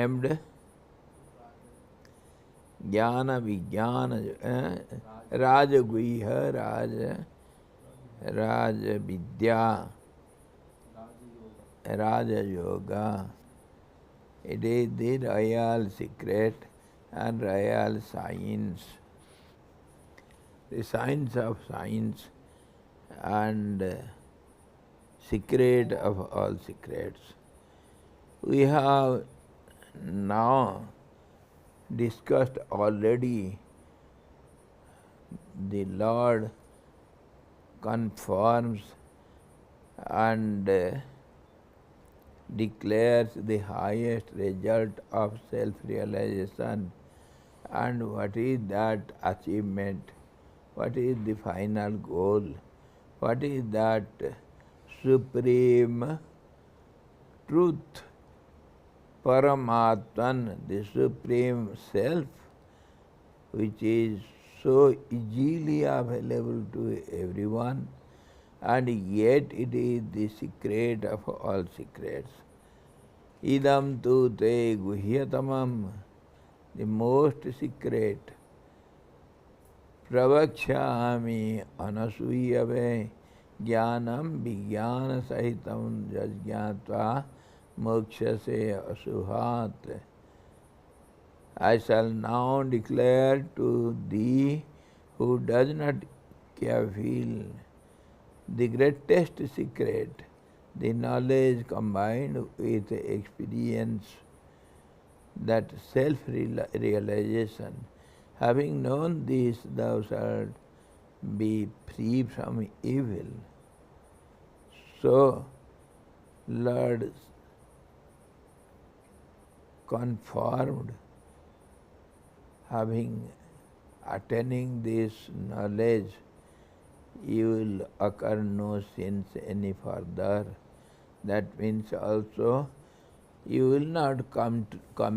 named Jnana Vijnana Raja Guiha Raja Vidya Raja Yoga. It is the royal secret and royal science. The science of science and secret of all secrets. We have now discussed already the Lord conforms and declares the highest result of self-realization, and what is that achievement, what is the final goal, what is that supreme truth, Paramatman, the supreme self, which is so easily available to everyone, and yet it is the secret of all secrets. Idam tu te guhyatamam, the most secret. Pravakshami anasuyave jnanam vijnana sahitam jajñatva mokshase asuhat. I shall now declare to thee who does not feel the greatest secret, the knowledge combined with experience, that self-realization. Having known this, thou shalt be free from evil. So, Lord conformed, having attaining this knowledge, you will occur no sins any further. That means also you will not come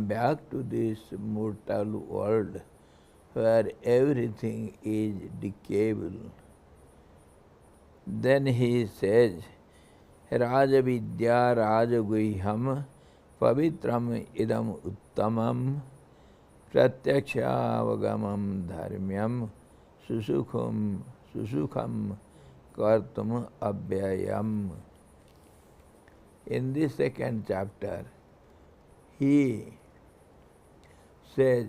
back to this mortal world where everything is decayable. Then he says, Raja Vidya Raja Guiham Pavitram Idam Uttamam Pratyaksha Dharmyam Susukham Kartum Abhyayam. In this second chapter, he says,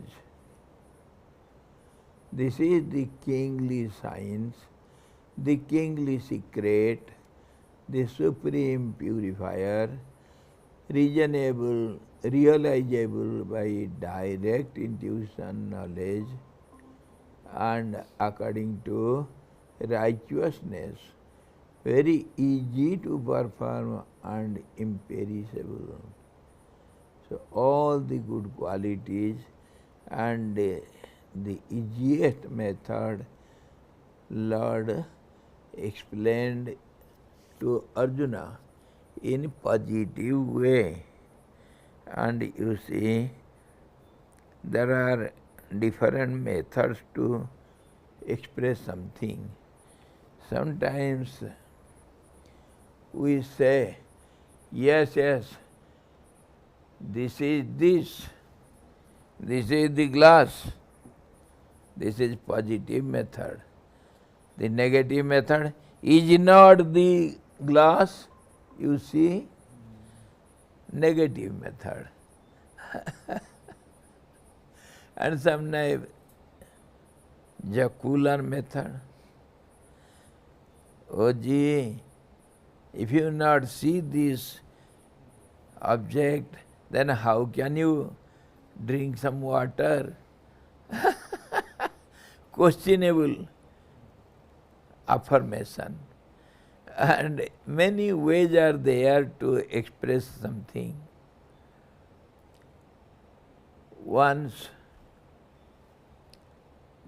this is the kingly science, the kingly secret, the supreme purifier, reasonable, realizable by direct intuition knowledge and according to righteousness, very easy to perform and imperishable. So all the good qualities and the easiest method Lord explained to Arjuna in positive way. And you see, there are different methods to express something. Sometimes we say, yes, this is the glass. This is positive method. The negative method is not the glass, you see, negative method. And sometimes jocular method. Oh gee, if you not see this object, then how can you drink some water? Questionable affirmation. And many ways are there to express something. Once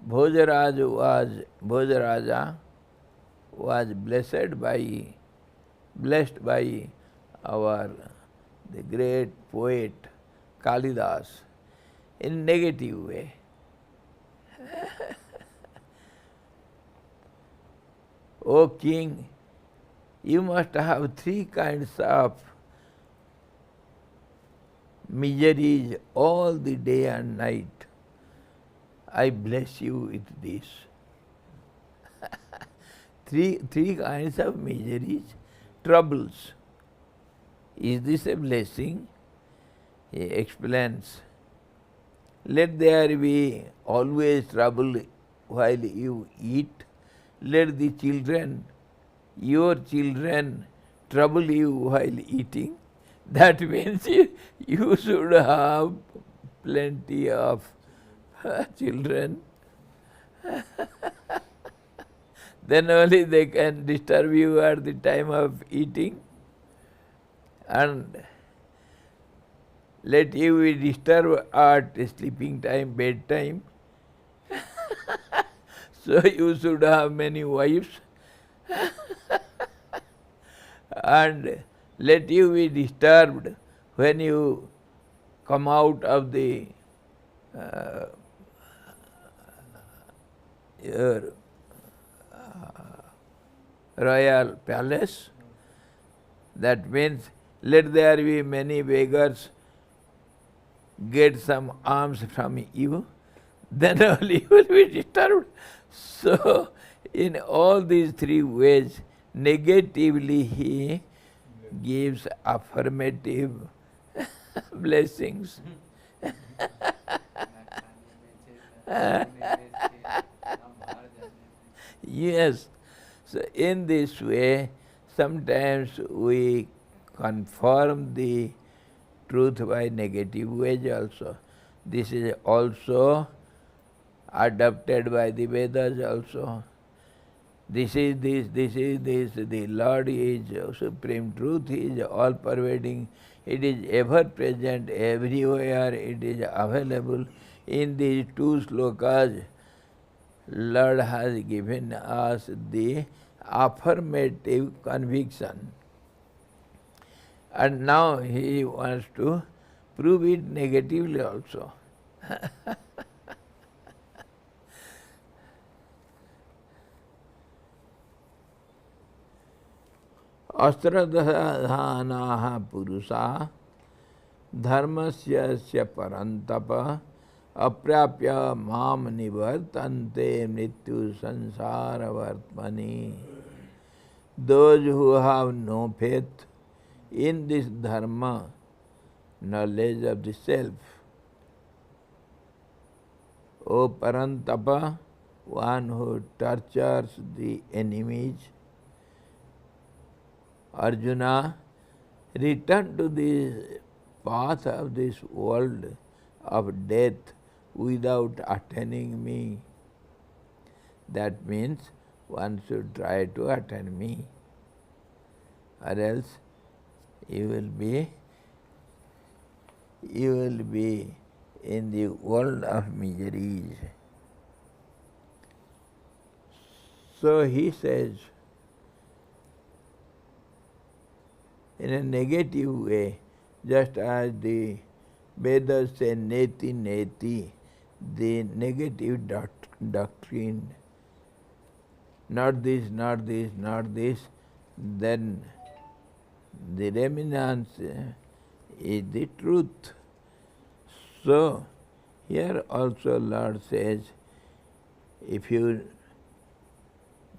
Bhojaraja was blessed by the great poet Kalidas in negative way. O king, you must have three kinds of miseries all the day and night. I bless you with this. Three kinds of miseries, troubles. Is this a blessing? He explains. Let there be always trouble while you eat. Let the children, your children, trouble you while eating. That means you should have plenty of children. Then only they can disturb you at the time of eating. And let you be disturbed at sleeping time, bedtime. So you should have many wives. And let you be disturbed when you come out of the your royal palace. That means let there be many beggars get some alms from you, then only you will be disturbed. So in all these three ways, negatively he gives affirmative blessings. Yes. So in this way, sometimes we confirm the truth by negative ways also. This is also adopted by the Vedas also. This is this, the Lord is supreme truth, He is all pervading, it is ever present everywhere, it is available. In these two slokas, Lord has given us the affirmative conviction. And now He wants to prove it negatively also. Astradhanaha purusa dharmasya parantapa aprapya mam nivartante mrityu sansara vartmani. Those who have no faith in this dharma, knowledge of the self, O Parantapa, one who tortures the enemies, Arjuna, return to the path of this world of death without attaining me. That means one should try to attain me, or else you will be in the world of miseries. So he says, in a negative way, just as the Vedas say neti neti, the negative doctrine, not this, not this, not this, then the remnants is the truth. So here also Lord says, if you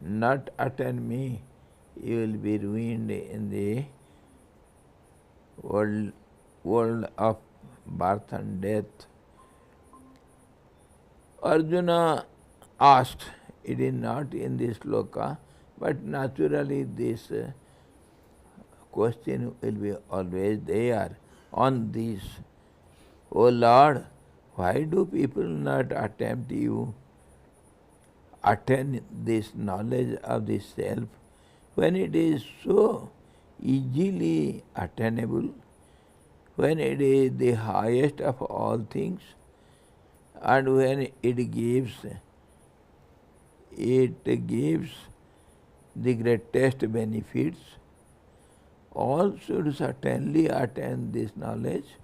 not attain me, you will be ruined in the world of birth and death. Arjuna asked, it is not in this sloka, but naturally this question will be always there on this. O Lord, why do people not attempt you, attain this knowledge of the self, when it is so easily attainable, when it is the highest of all things, and when it gives the greatest benefits? All should certainly attain this knowledge,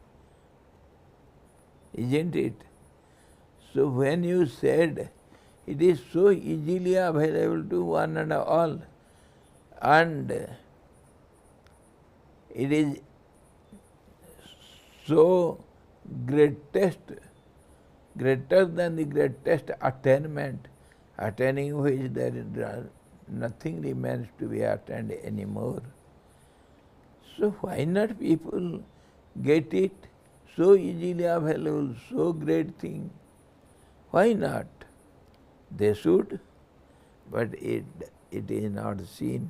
isn't it? So when you said it is so easily available to one and all, and it is So greater than the greatest attainment, attaining which there is nothing remains to be attained anymore. So why not people get it? So easily available, so great thing. Why not? They should, but it is not seen.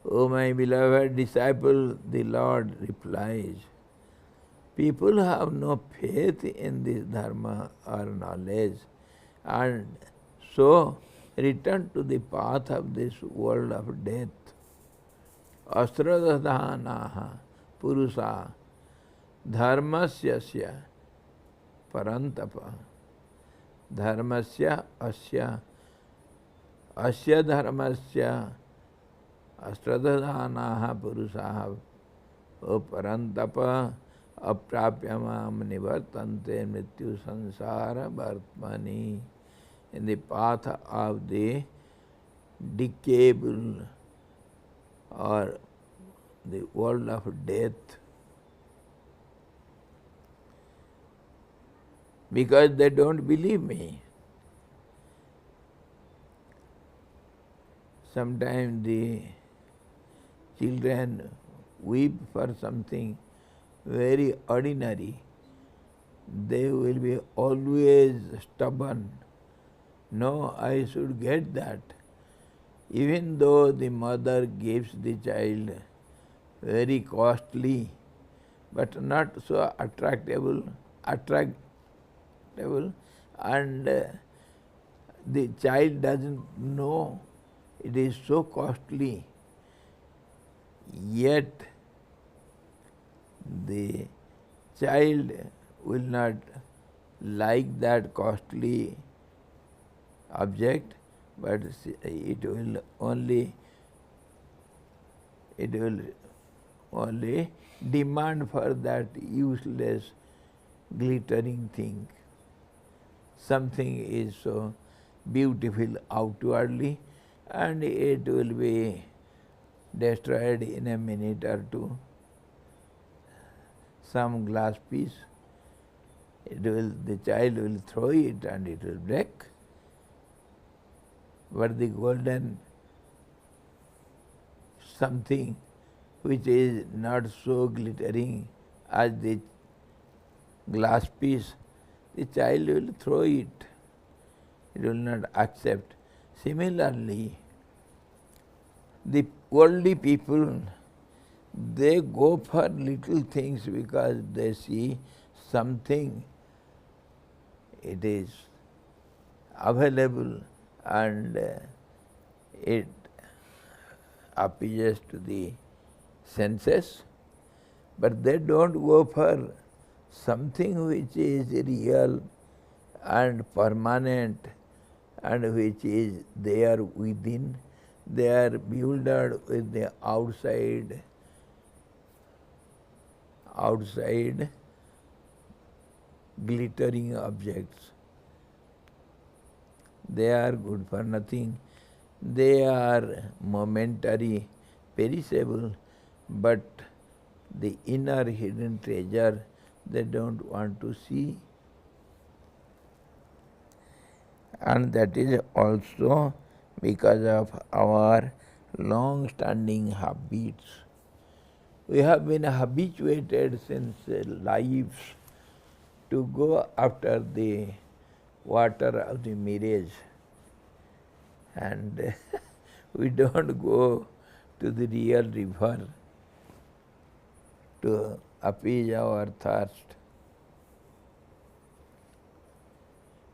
O my beloved disciple, the Lord replies, people have no faith in this dharma or knowledge, and so return to the path of this world of death. Astradhanaha purusa dharmasya parantapa dharmasya asya dharmasya astradhanaha purusaha o parantapa aprapyamam nivartante mrityu sansara vartmani. In the path of the decayable or the world of death, because they don't believe me. Sometimes the children weep for something very ordinary. They will be always stubborn. No, I should get that. Even though the mother gives the child very costly, but not so attractable, and the child doesn't know it is so costly, yet the child will not like that costly object, but it will only demand for that useless glittering thing. Something is so beautiful outwardly, and it will be destroyed in a minute or two. Some glass piece, the child will throw it and it will break. But the golden something which is not so glittering as the glass piece, the child will throw it. It will not accept. Similarly, the worldly people, they go for little things because they see something, it is available and it appeals to the senses, but they don't go for something which is real and permanent and which is there within. They are bewildered with the outside glittering objects. They are good for nothing. They are momentary, perishable, but the inner hidden treasure they don't want to see. And that is also because of our long-standing habits. We have been habituated since lives to go after the water of the mirage, and we don't go to the real river to appease our thirst.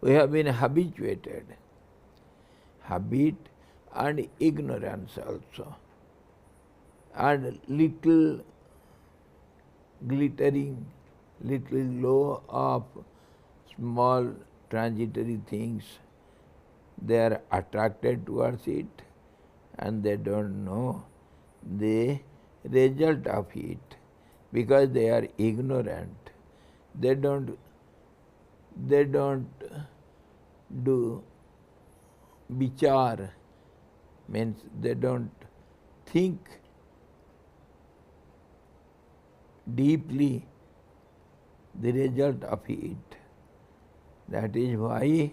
We have been habituated. Habit and ignorance also. And little glittering, little glow of small transitory things, they are attracted towards it and they don't know the result of it because they are ignorant. They don't do vichar, means they don't think deeply the result of it. That is why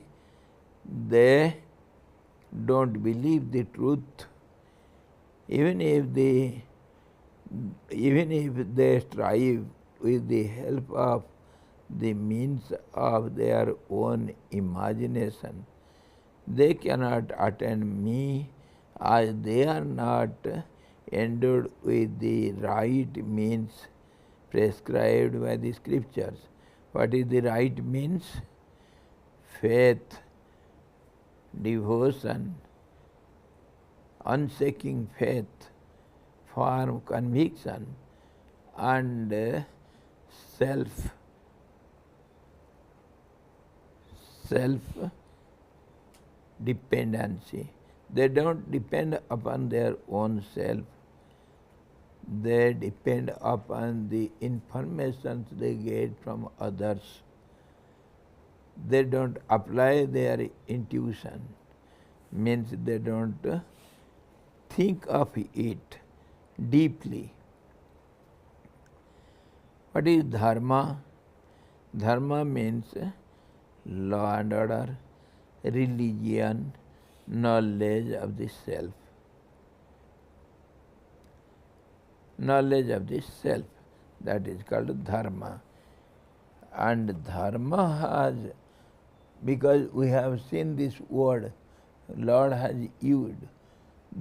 they don't believe the truth, even if they strive with the help of the means of their own imagination. They cannot attain me as they are not endowed with the right means prescribed by the scriptures. What is the right means? Faith, devotion, unshaking faith, firm conviction, and self dependency. They don't depend upon their own self. They depend upon the information they get from others. They don't apply their intuition, means they don't think of it deeply. What is dharma? Dharma means law and order, religion, knowledge of the self. Knowledge of the self, that is called dharma. And dharma has, because we have seen this word, Lord has used,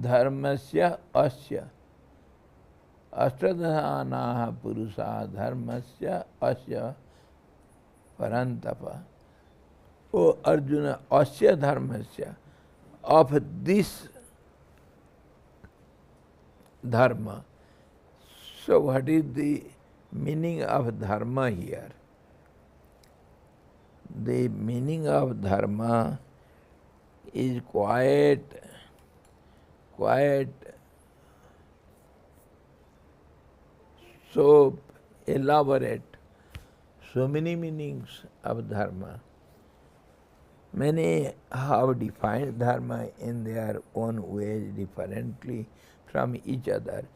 dharmasya asya. Astadhanaha purusa dharmasya asya parantapa. O Arjuna, asya dharmasya, of this dharma. So what is the meaning of dharma here? The meaning of dharma is quite so elaborate. So many meanings of dharma. Many have defined dharma in their own ways differently from each other.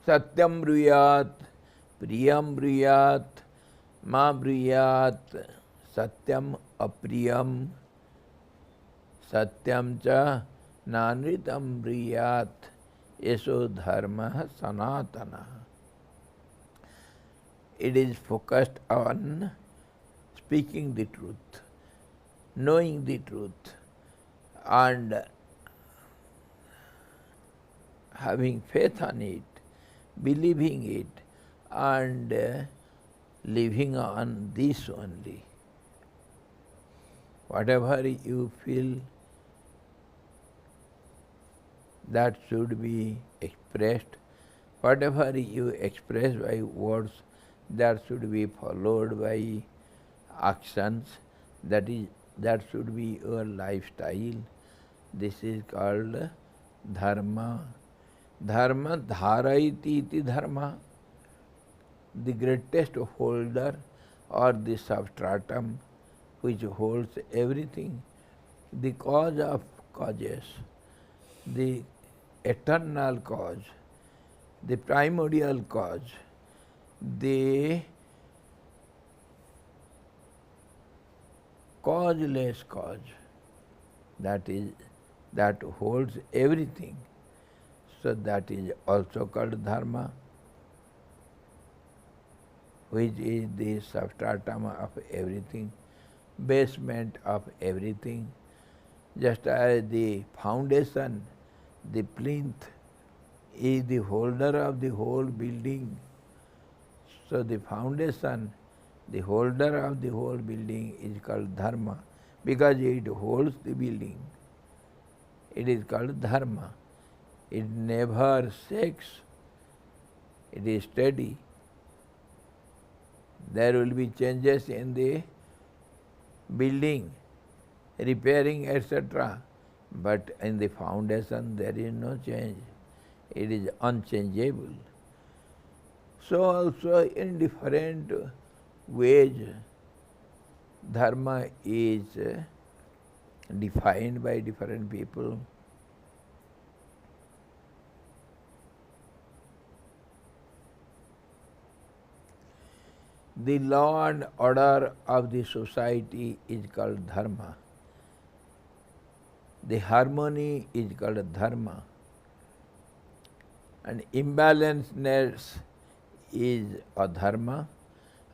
Satyam bruyat, priyam bruyat, ma bruyat, satyam apriyam, satyam cha nanritam bruyat, eso dharma sanatana. It is focused on speaking the truth, knowing the truth, and having faith on it, believing it, and living on this only. Whatever you feel that should be expressed, whatever you express by words, that should be followed by actions, that should be your lifestyle. This is called dharma. Dharma dharayati iti dharma. The greatest holder or the substratum which holds everything, the cause of causes, the eternal cause, the primordial cause, the causeless cause, that holds everything. So that is also called dharma, which is the substratum of everything, basement of everything. Just as the foundation, the plinth, is the holder of the whole building. So the foundation, the holder of the whole building is called dharma, because it holds the building. It is called dharma. It never shakes. It is steady. There will be changes in the building, repairing, etc. But in the foundation there is no change. It is unchangeable. So also in different ways dharma is defined by different people. The law and order of the society is called dharma. The harmony is called dharma. And imbalancedness is adharma,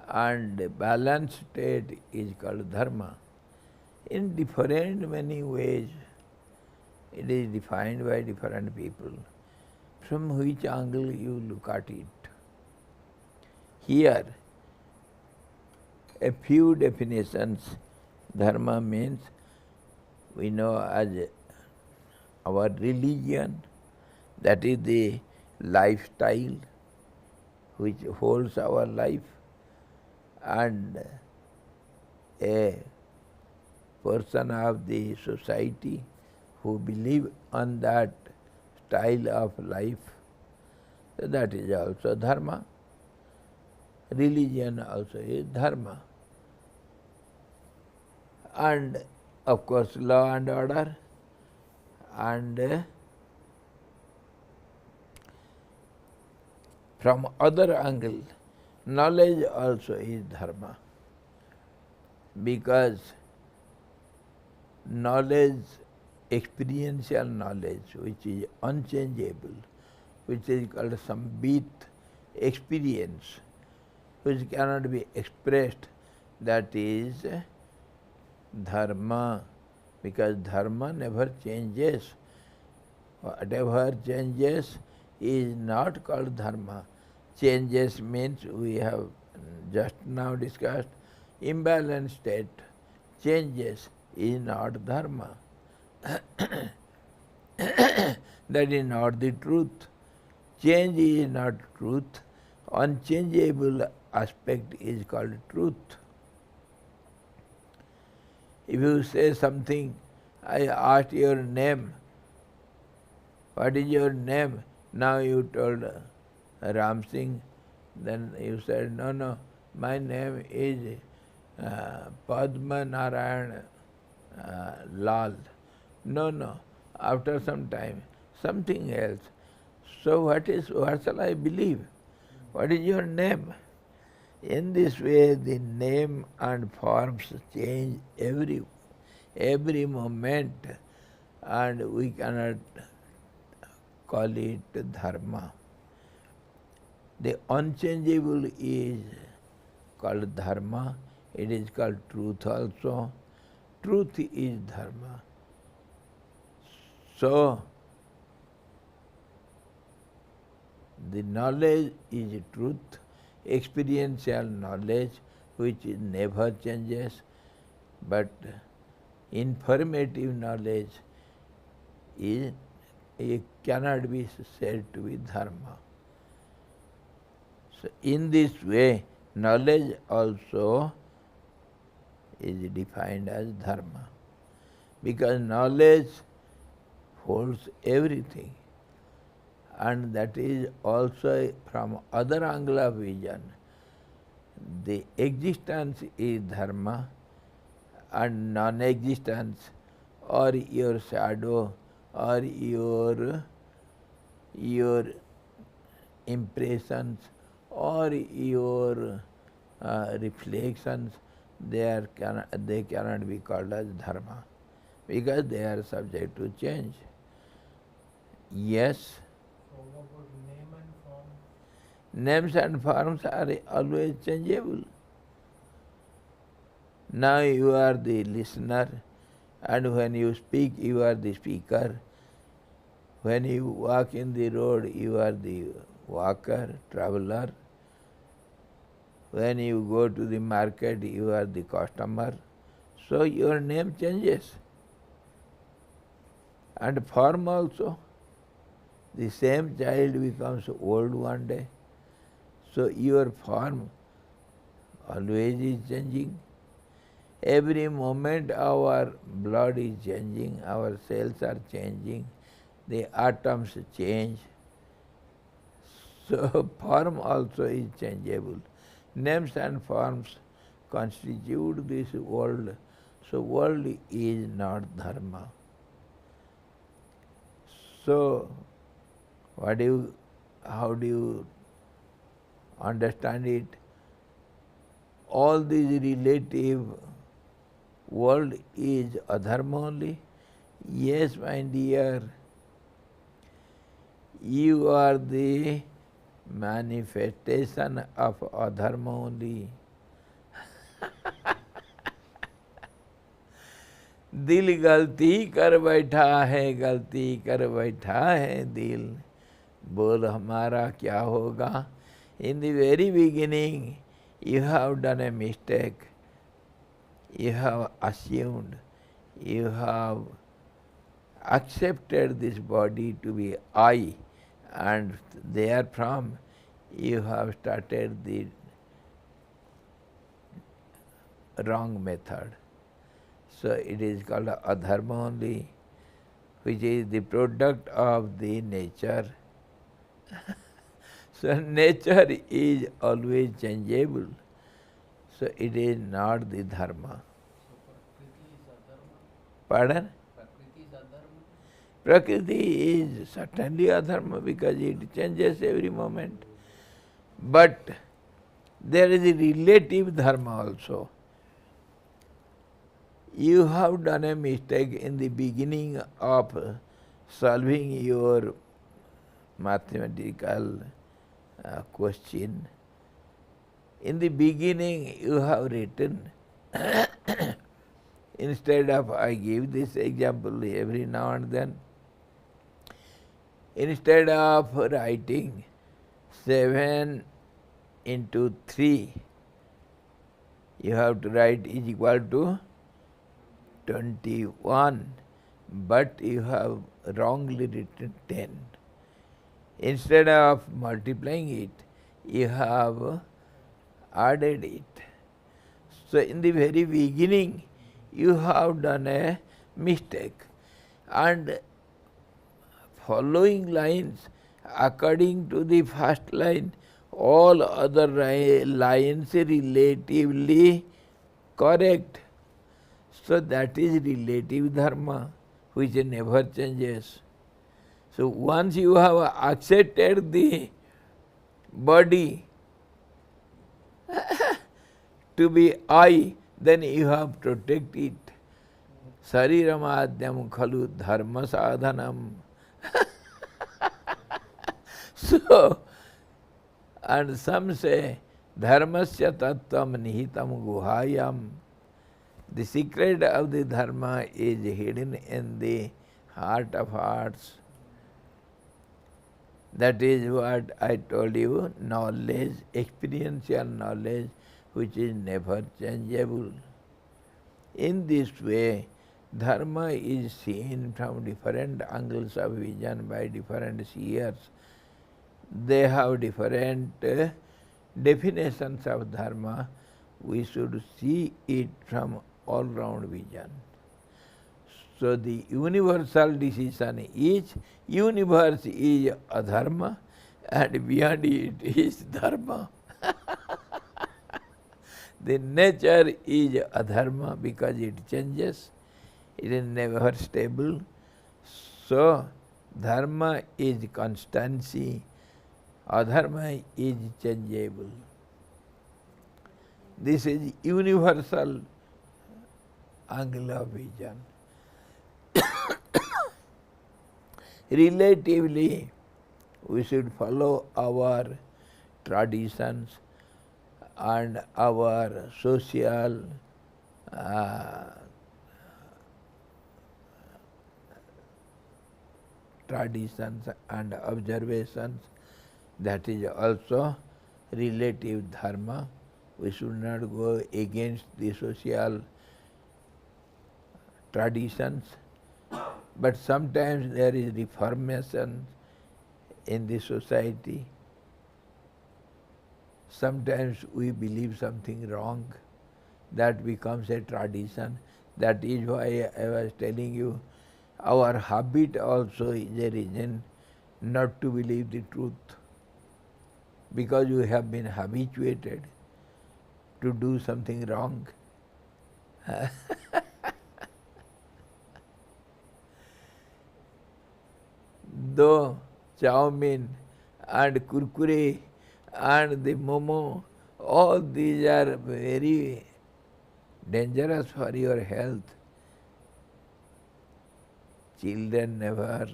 and balanced state is called dharma. In different many ways, it is defined by different people, from which angle you look at it. Here, a few definitions. Dharma means, we know as our religion, that is the lifestyle which holds our life, and a person of the society who believe on that style of life, so that is also dharma. Religion also is dharma. And of course law and order, and from other angle, knowledge also is dharma, because knowledge, experiential knowledge, which is unchangeable, which is called sambit, experience, which cannot be expressed, that is dharma, because dharma never changes. Whatever changes is not called dharma. Changes means, we have just now discussed, imbalanced state. Changes is not dharma. That is not the truth. Change is not truth. Unchangeable aspect is called truth. If you say something, I asked your name, what is your name? Now you told Ram Singh, then you said, no, my name is Padma Narayan Lal. No, after some time, something else. So what shall I believe? What is your name? In this way, the name and forms change every moment, and we cannot call it dharma. The unchangeable is called dharma. It is called truth also. Truth is dharma. So, the knowledge is truth, experiential knowledge which never changes, but informative knowledge is, it cannot be said to be dharma. So in this way, knowledge also is defined as dharma, because knowledge holds everything, and that is also from other angle of vision. The existence is dharma, and non-existence, or your shadow, or your impressions, or your reflections, they cannot be called as dharma, because they are subject to change. Yes? So what about name and form? Names and forms are always changeable. Now you are the listener, and when you speak, you are the speaker. When you walk in the road, you are the walker, traveler. When you go to the market, you are the customer. So your name changes. And form also. The same child becomes old one day. So your form always is changing. Every moment our blood is changing, our cells are changing, the atoms change. So form also is changeable. Names and forms constitute this world. So world is not dharma. So how do you understand it? All these relative world is adharma only? Yes, my dear. You are the manifestation of adharma only. दिल गलती कर बैठा है, गलती कर बैठा है दिल, बोल हमारा क्या होगा. In the very beginning, you have done a mistake. You have assumed, you have accepted this body to be I, and therefrom you have started the wrong method. So it is called adharma only, which is the product of the nature. So nature is always changeable. So it is not the dharma. Pardon? Prakriti is certainly adharma because it changes every moment. But there is a relative dharma also. You have done a mistake in the beginning of solving your mathematical question. In the beginning you have written, instead of, I give this example every now and then, instead of writing 7 into 3, you have to write is equal to 21, but you have wrongly written 10. Instead of multiplying it, you have added it. So in the very beginning, you have done a mistake. And following lines, according to the first line, all other lines are relatively correct. So that is relative dharma, which never changes. So once you have accepted the body to be I, then you have to protect it. Sariramadhyam khalu dharma sadhanam. So, and some say, dharmasya tattvam nihitam guhayam. The secret of the dharma is hidden in the heart of hearts. That is what I told you, knowledge, experiential knowledge, which is never changeable. In this way, dharma is seen from different angles of vision by different seers. They have different definitions of dharma. We should see it from all-round vision. So the universal decision is, universe is adharma and beyond it is dharma. The nature is adharma because it changes, it is never stable. So dharma is constancy, adharma is changeable. This is universal angle of vision. Relatively, we should follow our traditions and our social traditions and observations. That is also relative dharma. We should not go against the social traditions. But sometimes there is reformation in the society. Sometimes we believe something wrong. that becomes a tradition. That is why I was telling you, our habit also is a reason not to believe the truth, because you have been habituated to do something wrong. Though chowmein and kurkure and the momo, all these are very dangerous for your health. Children never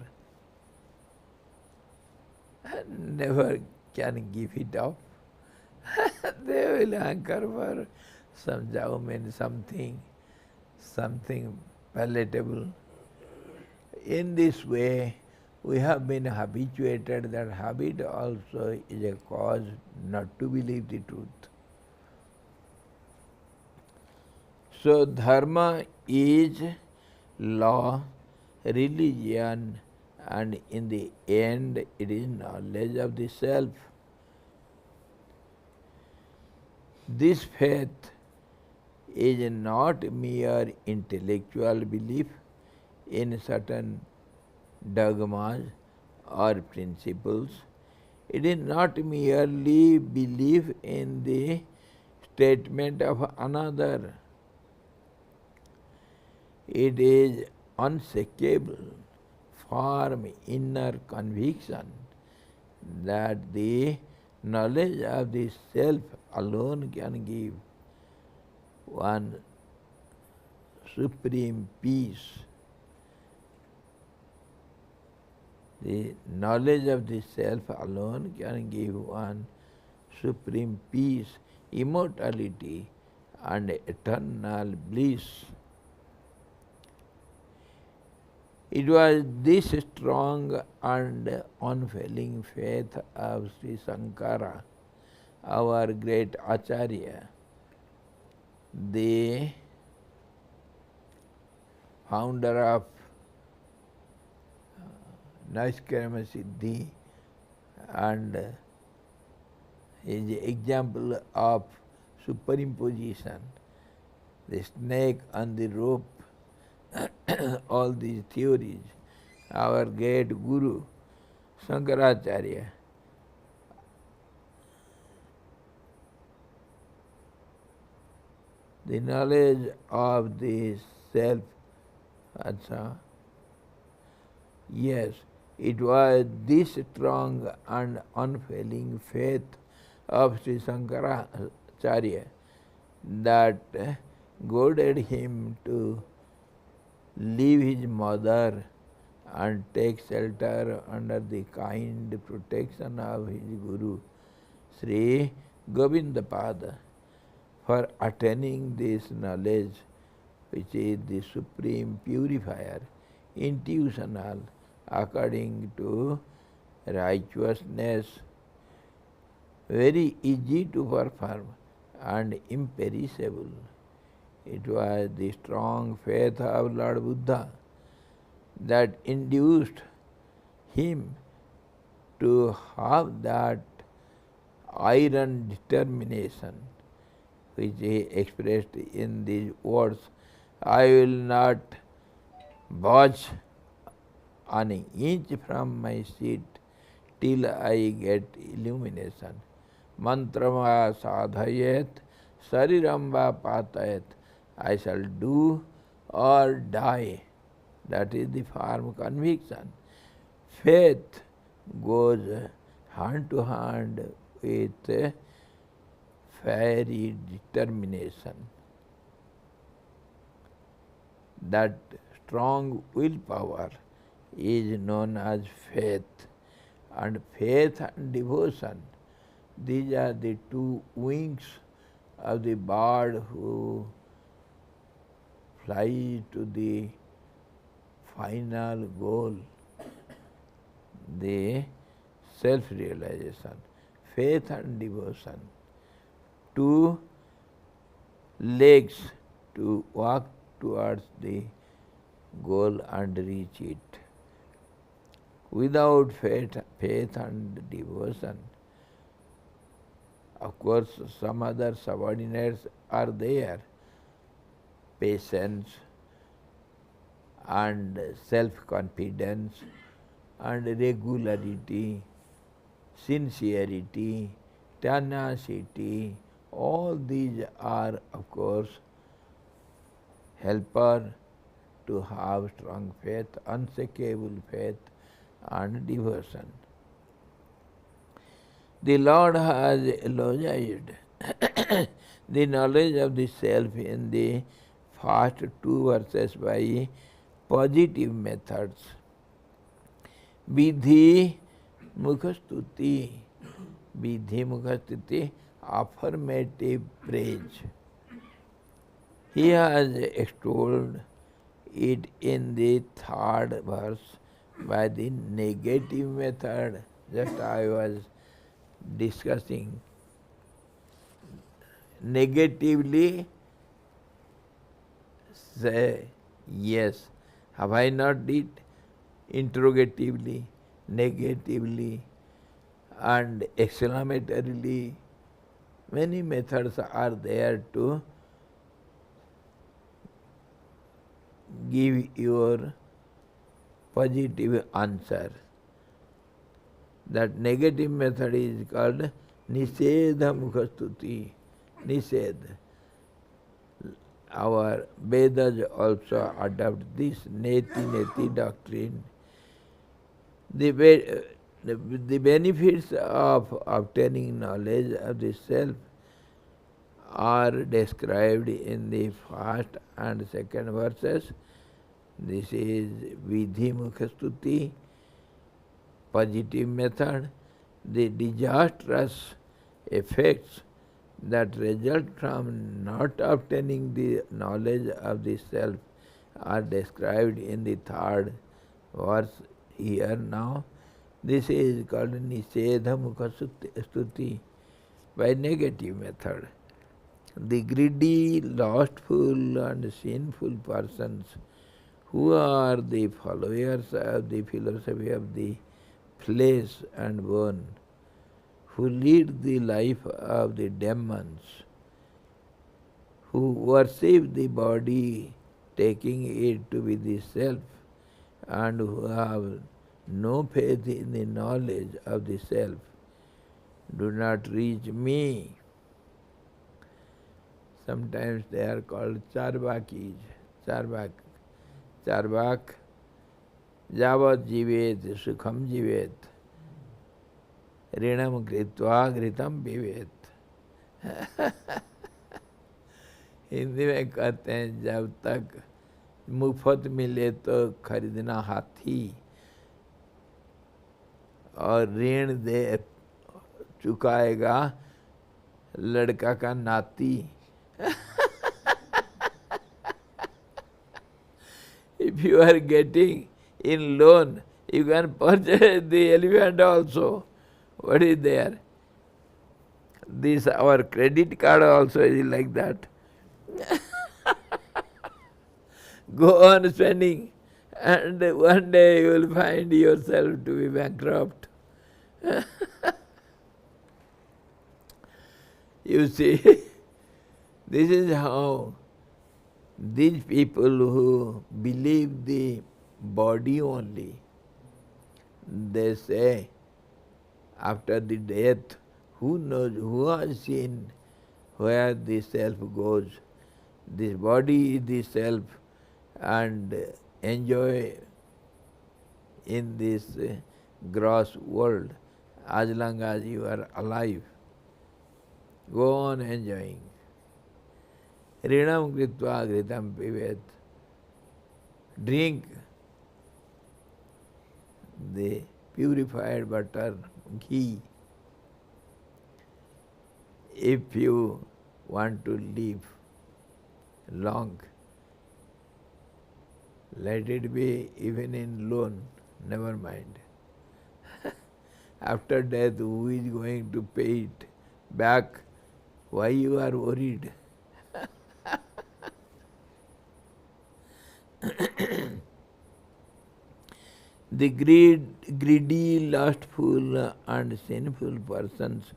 can give it up. They will hanker for some chowmein, something palatable. In this way, we have been habituated. That habit also is a cause not to believe the truth. So dharma is law, religion, and in the end it is knowledge of the self. This faith is not mere intellectual belief in certain dogmas or principles. It is not merely belief in the statement of another. It is unshakable, firm inner conviction that the knowledge of the self alone can give one supreme peace. The knowledge of the self alone can give one supreme peace, immortality, and eternal bliss. It was this strong and unfailing faith of Sri Sankara, our great Acharya, the founder of Naiskarma Siddhi, and is the example of superimposition, the snake on the rope, all these theories. Our great Guru, Shankaracharya, the knowledge of the self, yes, it was this strong and unfailing faith of Sri Shankaracharya that goaded him to leave his mother and take shelter under the kind protection of his Guru, Sri Govindapada, for attaining this knowledge, which is the supreme purifier, intuitional, according to righteousness, very easy to perform and imperishable. It was the strong faith of Lord Buddha that induced him to have that iron determination, which he expressed in these words, I will not budge an inch from my seat till I get illumination. Mantrama sadhayet, sariramba patayet. I shall do or die. That is the firm conviction. Faith goes hand to hand with fiery determination. That strong willpower is known as faith. And faith and devotion, these are the two wings of the bird who flies to the final goal, the self-realization. Faith and devotion, two legs to walk towards the goal and reach it. Without faith and devotion, of course some other subordinates are there, patience and self-confidence and regularity, sincerity, tenacity, all these are of course helper to have strong faith, unshakable faith and devotion. The Lord has eulogized the knowledge of the self in the first two verses by positive methods. Vidhi mukhastuti, vidhi mukhastuti, affirmative praise. He has extolled it in the third verse by the negative method. Just I was discussing. Negatively say yes. Have I not did? Interrogatively, negatively, and exclamatorily. Many methods are there to give your positive answer. That negative method is called Nisedha Mukhastuti. Nised. Our Vedas also adopt this Neti doctrine. The benefits of obtaining knowledge of the self are described in the first and second verses. This is Vidhi Mukhastuti, positive method. The disastrous effects that result from not obtaining the knowledge of the self are described in the third verse here now. This is called Nisedha Mukhastuti by negative method. The greedy, lustful and sinful persons who are the followers of the philosophy of the flesh and bone, who lead the life of the demons, who worship the body, taking it to be the self, and who have no faith in the knowledge of the self, do not reach me. Sometimes they are called Charvakis. Charvak. Javat jivet sukham jivet. Rinam kritva घृतम पिबेत. Hindi में कहते हैं जब तक मुफ्त मिले तो खरीदना हाथी और ऋण दे चुकाएगा लड़का का नाती. If you are getting in loan, you can purchase the elephant also. What is there? This our credit card also is like that. Go on spending, and one day you will find yourself to be bankrupt. You see, this is how these people who believe the body only, they say, after the death, who knows, who has seen where the self goes? This body is the self, and enjoy in this gross world as long as you are alive. Go on enjoying. Rinam kritva ghritam pivet. Drink the purified butter, ghee. If you want to live long, let it be even in loan, never mind. After death, who is going to pay it back? Why you are worried? The greedy, lustful and sinful persons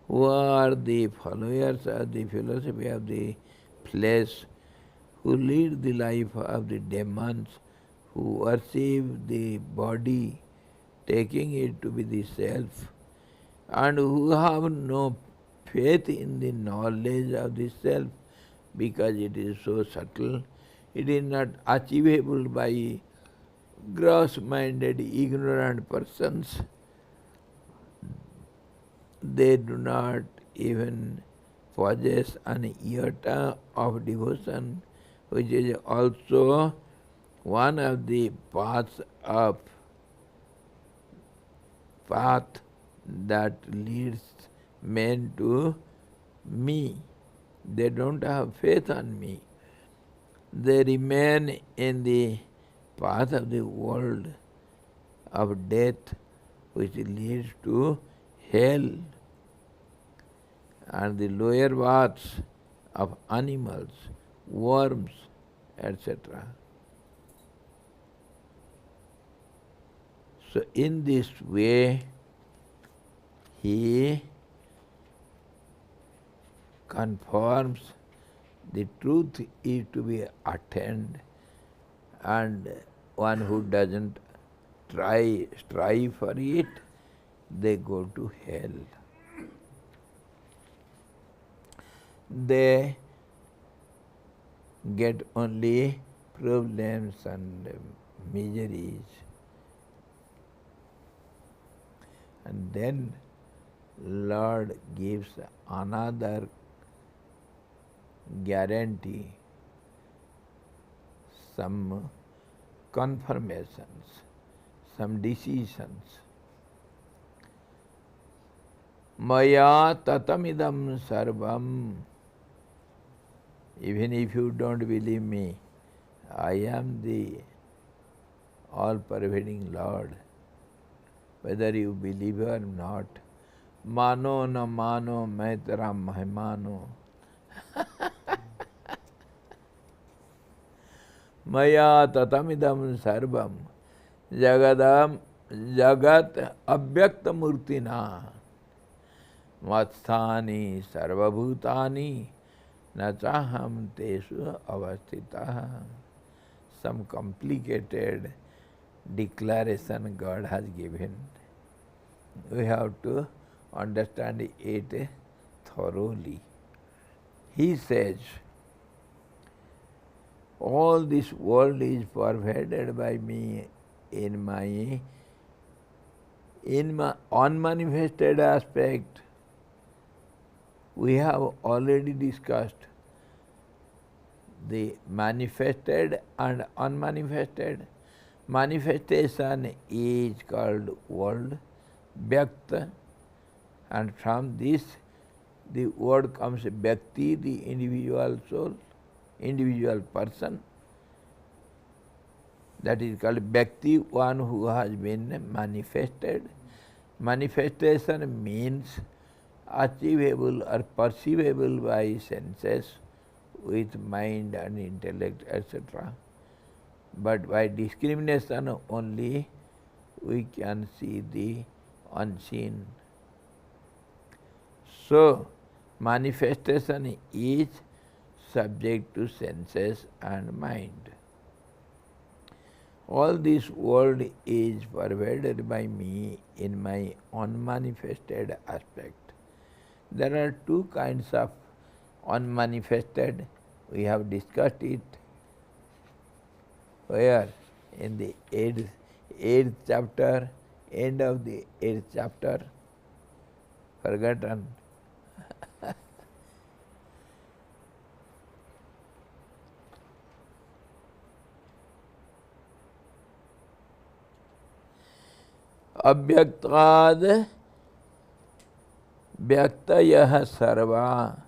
who are the followers of the philosophy of the flesh, who lead the life of the demons, who worship the body, taking it to be the self, and who have no faith in the knowledge of the self because it is so subtle, it is not achievable by gross-minded, ignorant persons. They do not even possess an iota of devotion, which is also one of the path that leads men to me. They don't have faith on me. They remain in the path of the world of death, which leads to hell and the lower paths of animals, worms, etc. So in this way, he confirms the truth is to be attained, and one who doesn't strive for it, they go to hell. They get only problems and miseries. And then Lord gives another guarantee, some confirmations, some decisions. Maya tatamidam sarvam. Even if you don't believe me, I am the all-pervading Lord. Whether you believe or not, mano na mano, main tera mehmano. Maya tatamidam sarvam jagat avyakta murtina matsthani sarvabhutani na chaham tesu avastita. Some complicated declaration God has given. We have to understand it thoroughly. He says, all this world is pervaded by me in my unmanifested aspect. We have already discussed the manifested and unmanifested. Manifestation is called world, Vyakta, and from this the word comes Vyakti, the individual soul, individual person. That is called Vyakti, one who has been manifested. Manifestation means achievable or perceivable by senses with mind and intellect, etc. But by discrimination only we can see the unseen. So, manifestation is subject to senses and mind. All this world is pervaded by me in my unmanifested aspect. There are two kinds of unmanifested. We have discussed it. Where? In the eighth chapter, end of the 8th chapter, forgotten. Abhyaktad Vyaktayah sarva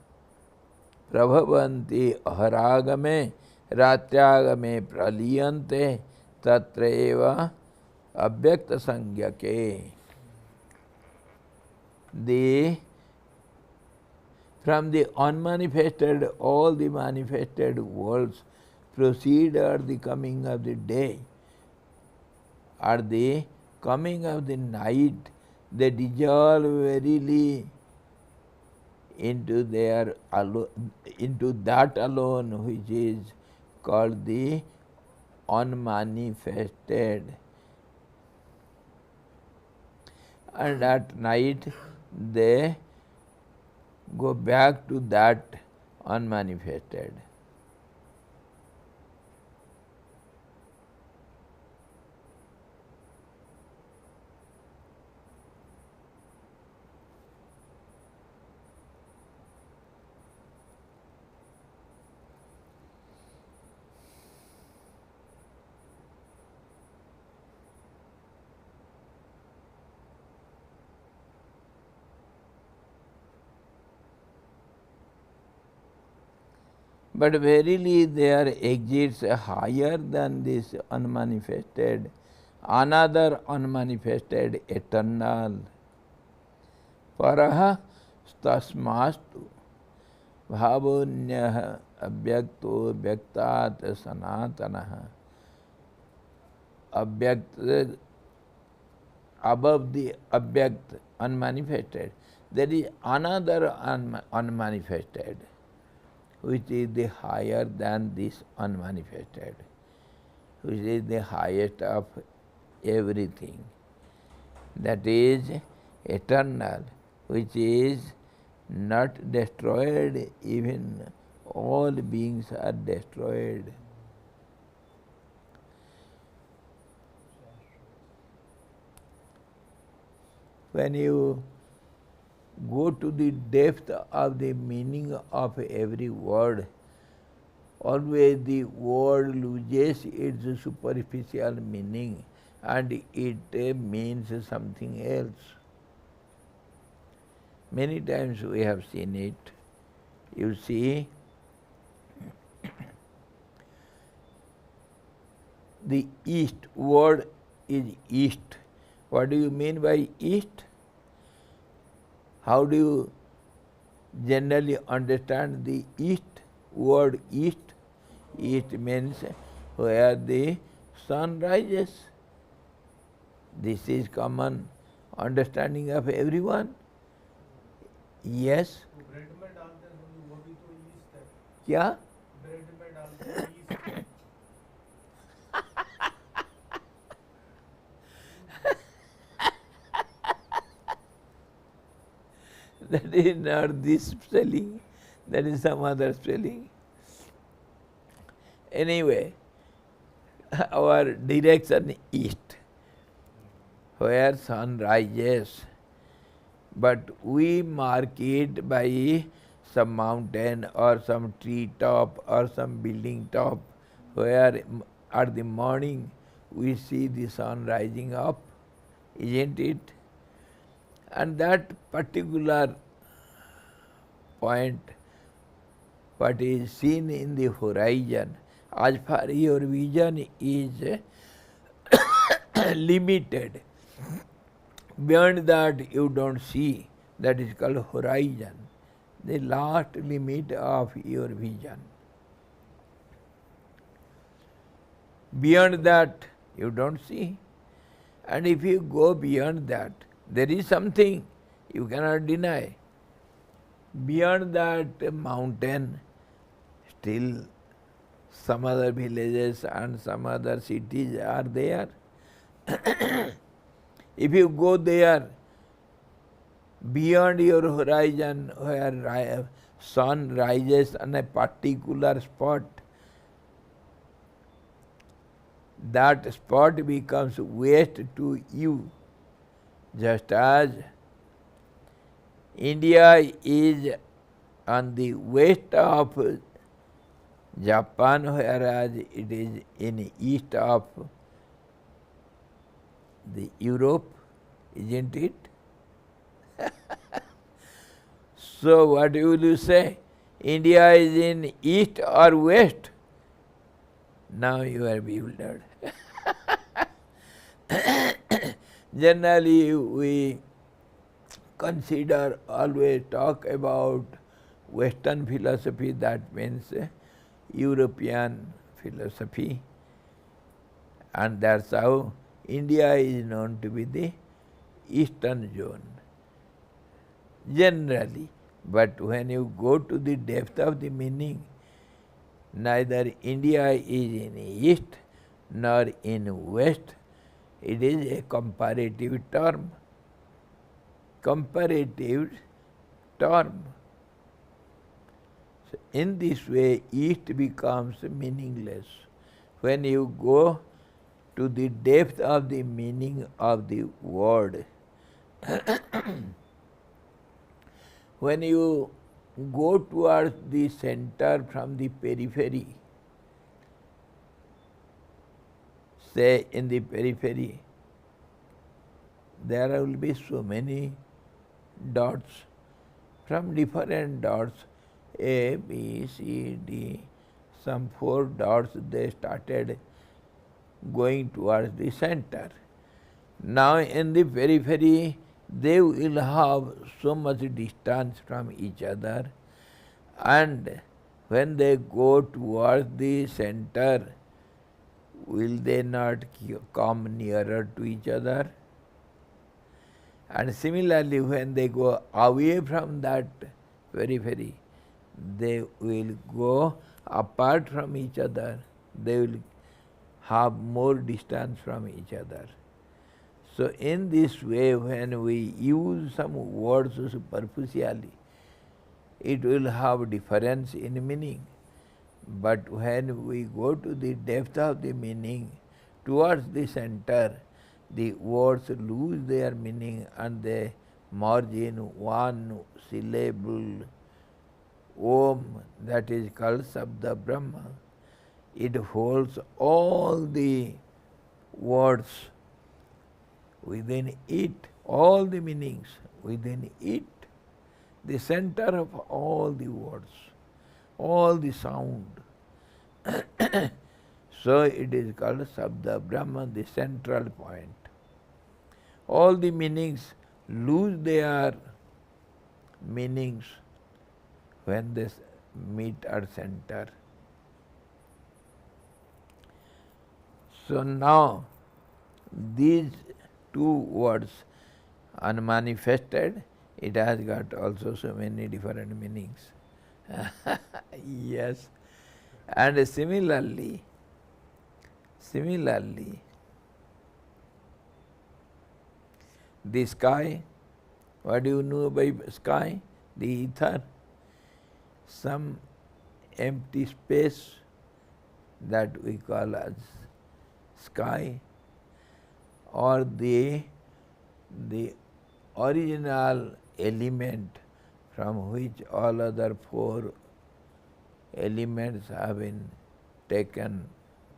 prabhavanti aharagame ratyagame praliyante tatreva abhyakta sangyake. From the unmanifested, all the manifested worlds proceed at the coming of the day. At the coming of the night, they dissolve verily into that alone which is called the unmanifested. And at night they go back to that unmanifested. But verily there exists higher than this unmanifested, another unmanifested eternal. Paraha tasmastu bhavonyah avyakto vyaktat sanatanaha. Avyakt, above the avyakt, unmanifested, there is another unmanifested, which is the higher than this unmanifested, which is the highest of everything. That is eternal, which is not destroyed, even all beings are destroyed. When you go to the depth of the meaning of every word, always the word loses its superficial meaning and it means something else. Many times we have seen it. You see, the east word is east. What do you mean by east? How do you generally understand the east word east? East means where the sun rises. This is common understanding of everyone. Yes. Bread में डालते हैं वो भी तो east है. क्या? Bread में डालते हैं east. That is not this spelling, that is some other spelling. Anyway, our direction east, where sun rises, but we mark it by some mountain or some tree top or some building top, where at the morning we see the sun rising up, isn't it? And that particular point, what is seen in the horizon, as far your vision is limited, beyond that you don't see, that is called horizon, the last limit of your vision. Beyond that you don't see. And if you go beyond that, there is something you cannot deny. Beyond that mountain, still some other villages and some other cities are there. If you go there, beyond your horizon where sun rises on a particular spot, that spot becomes waste to you. Just as India is on the west of Japan, whereas it is in east of the Europe, isn't it? So what will you say? India is in east or west? Now you are bewildered. Generally we consider, always talk about Western philosophy, that means European philosophy, and that's how India is known to be the eastern zone, generally. But when you go to the depth of the meaning, Neither India is in east nor in west. It is a comparative term. Comparative term. So in this way, east becomes meaningless. When you go to the depth of the meaning of the word, when you go towards the center from the periphery, say in the periphery, there will be so many dots. From different dots, A, B, C, D, some 4 dots, they started going towards the center. Now in the periphery, they will have so much distance from each other, and when they go towards the center, will they not come nearer to each other? And similarly, when they go away from that periphery, they will go apart from each other. They will have more distance from each other. So in this way, when we use some words superficially, it will have difference in meaning. But when we go to the depth of the meaning, towards the center, the words lose their meaning and they merge in one syllable, Om, that is called Sabda Brahma. It holds all the words within it, all the meanings within it, the center of all the words, all the sound. So it is called Sabda Brahma, the central point. All the meanings lose their meanings when they meet at center. So now these 2 words, unmanifested, it has got also so many different meanings. Yes. And similarly, the sky, what do you know by sky? The ether, some empty space that we call as sky, or the original element from which all other 4 elements have been taken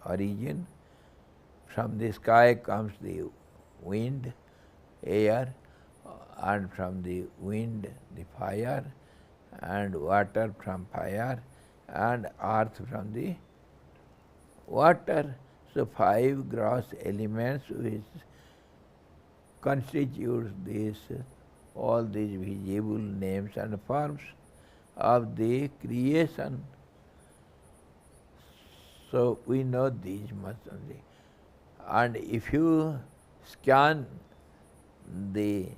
origin. From the sky comes the wind, air, and from the wind the fire, and water from fire, and earth from the water. So 5 gross elements which constitutes all these visible names and forms of the creation. So we know these much only. And if you scan the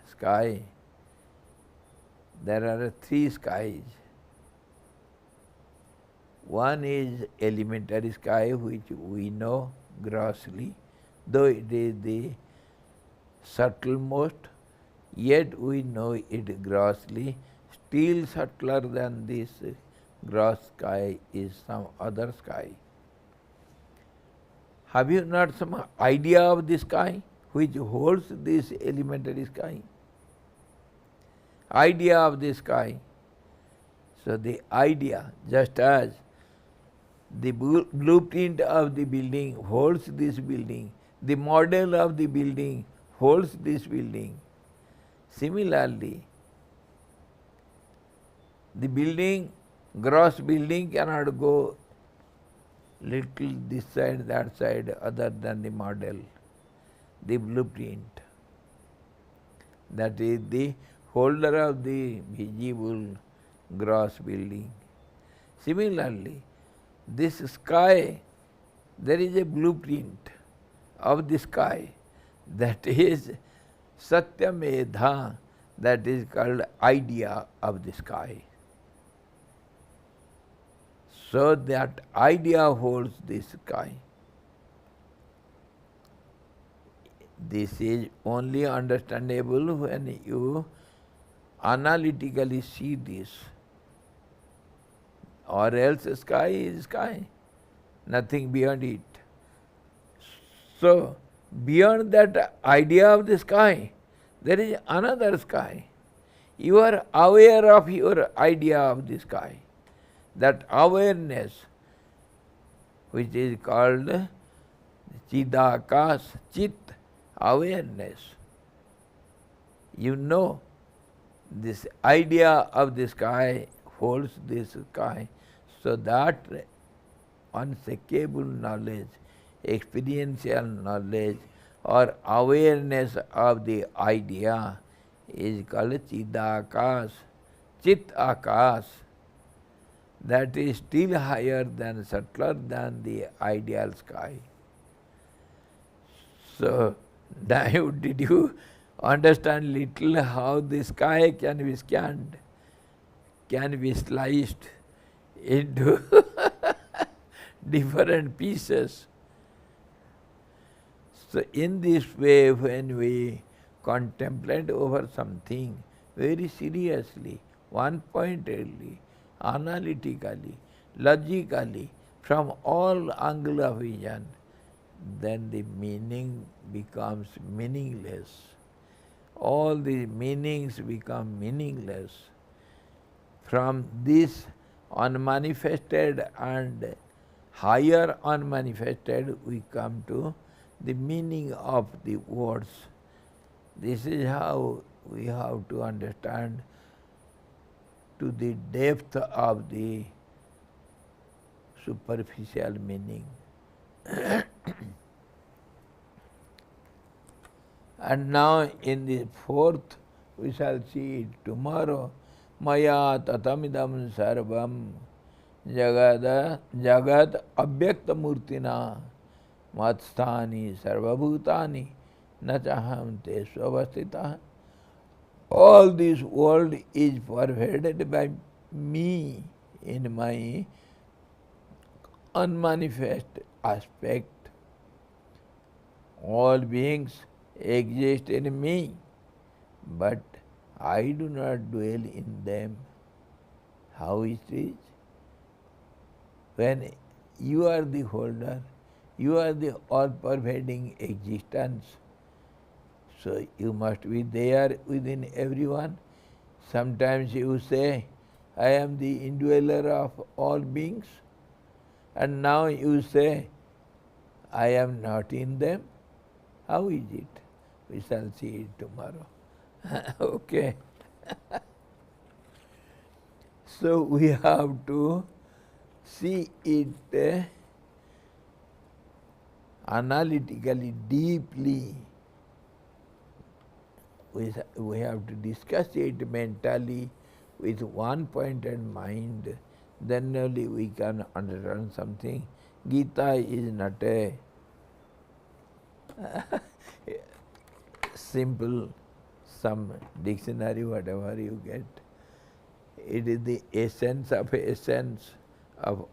sky, there are 3 skies. One is elementary sky, which we know grossly, though it is the subtlemost, yet we know it grossly. Still subtler than this gross sky is some other sky. Have you not some idea of the sky which holds this elementary sky? Idea of the sky. So the idea, just as the blueprint of the building holds this building, the model of the building holds this building. Similarly, the building, gross building cannot go little this side, that side, other than the model, the blueprint. That is the holder of the visible gross building. Similarly, this sky, there is a blueprint of the sky, that is Satyamedha, that is called idea of the sky. So that idea holds the sky. This is only understandable when you analytically see this. Or else sky is sky, nothing beyond it. So, beyond that idea of the sky, there is another sky. You are aware of your idea of the sky. That awareness, which is called Chidakas, Chit, awareness. You know, this idea of the sky holds this sky, so that unshakable knowledge, experiential knowledge or awareness of the idea is called Chidakas, Chit Akas. That is still higher than, subtler than the ideal sky. So, now did you understand little how the sky can be scanned, can be sliced into different pieces? So in this way, when we contemplate over something very seriously, one-pointedly, analytically, logically, from all angles of vision, then the meaning becomes meaningless. All the meanings become meaningless. From this unmanifested and higher unmanifested, we come to the meaning of the words. This is how we have to understand to the depth of the superficial meaning. And now in the fourth, we shall see it tomorrow. Maya tatamidam sarvam jagat abhyakta murtina matsthani sarvabhutani nachaham te svavastita. All this world is pervaded by me in my unmanifest aspect. All beings exist in me, but I do not dwell in them. How it is? When you are the holder, you are the all-pervading existence, so you must be there within everyone. Sometimes you say, I am the indweller of all beings, and now you say, I am not in them. How is it? We shall see it tomorrow. Okay. So we have to see it analytically, deeply. We have to discuss it mentally with one-pointed mind. Then only we can understand something. Gita is not a simple, some dictionary, whatever you get. It is the essence of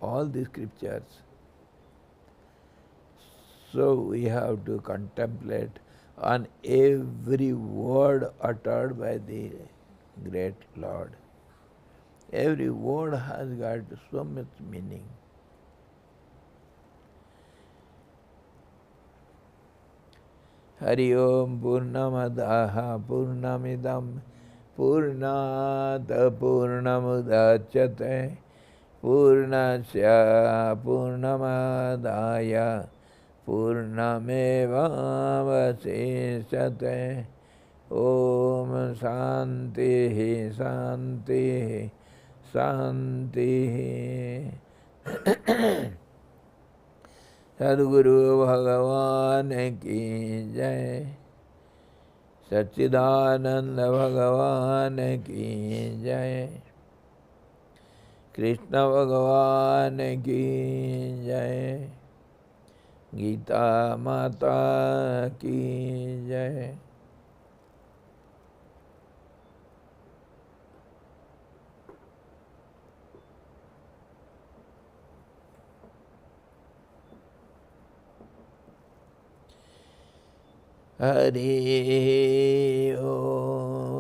all the scriptures. So we have to contemplate on every word uttered by the great Lord. Every word has got so much meaning. Hari Om Purnamadaha Purnamidam Purnata Purnamudachyate Purnasya Purnamadaya Purnamevavaseshyate. Om Shanti Shanti Shanti. Sadguru Bhagavan ki jai. Satchidananda Bhagavan ki jai. Krishna Bhagavan ki jai. Gita Mata ki jai. Hari Om.